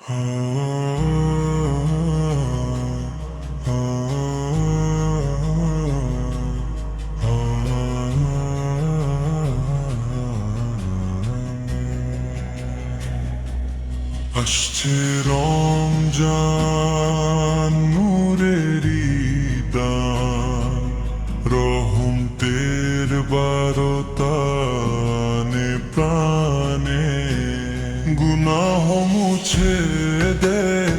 আসছে রমজান নূরের ঈদান, রহমতের বারতানে প্রাণে গুনাহ মুছে দেয়,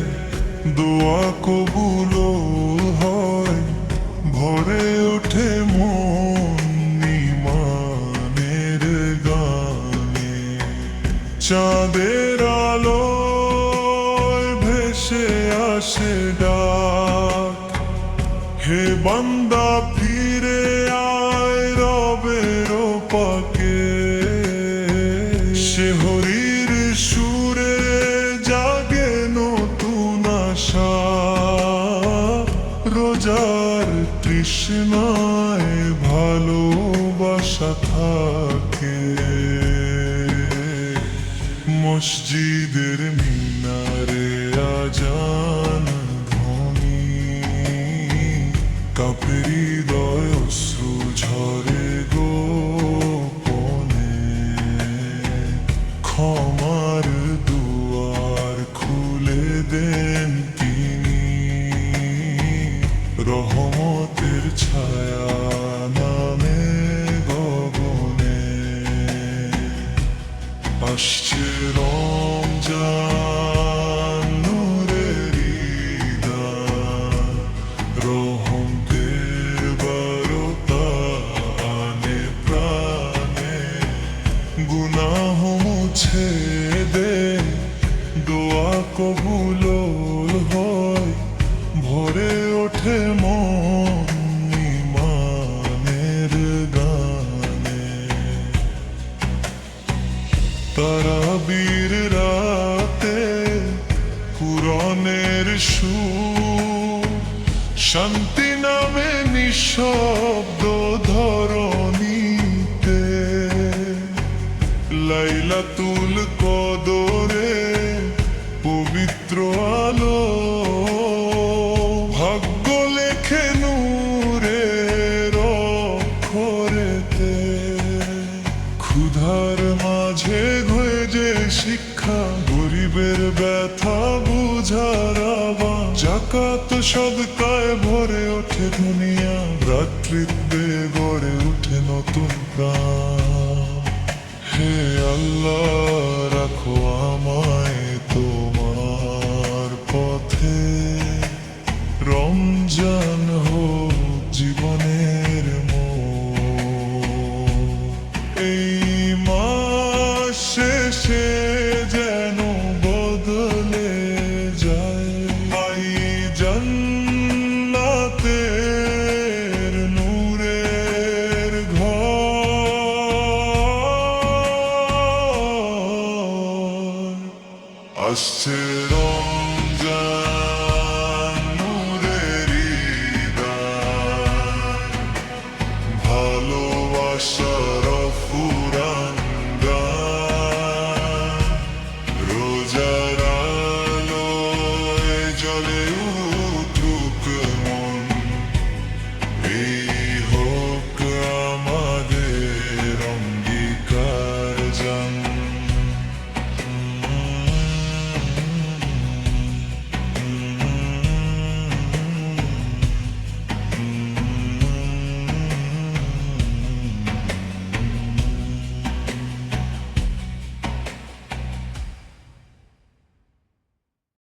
দোয়া কবুল হয়, ভরে ওঠে মন ঈমানের গানে। চাঁদের আলোয় ভেসে আসে ডাক, হে বান্দা ফিরে আয় রবের পাকে। শিহরির সুরে জাগে নতুন আশা, রোজার তৃষ্ণায় ভালোবাসা থাকে। মসজিদের মিনারে আজান ধ্বনি, কাঁপে হৃদয় অশ্রু ঝরে গোপনে। ক্ষমার দুয়ার খুলে দেন তিনি, রহমতের ছায়া নামে গগনে। আসছে রমজান নূরের ঈদান, রহমতের বারতানে প্রাণে গুনাহ মুছে দেয়, দোয়া কবুল হয়, ভরে ওঠে মন ঈমানের গানে। তারাবীর রাতে কুরআনের সুর, শান্তি নামে নিঃশব্দ ধরণীতে। লাইলাতুল কদরে পবিত্র আলো, ভাগ্য লেখে নূরের অক্ষরেতে। ক্ষুধার মাঝে যে শিক্ষা, গরিবের ব্যথা বুঝার আহ্বান। যাকাত সাদকায় ভরে ওঠে দুনিয়া, ভ্রাতৃত্বে গড়ে ওঠে নতুন প্রাণ। হে আল্লাহ রাখো আমায় তোমার পথে, রমজান হোক জীবনের মোড়। এই মাস শেষে যেন বদলে যায় আই জান্নাতের নূরের ঘর। আসছে রমজান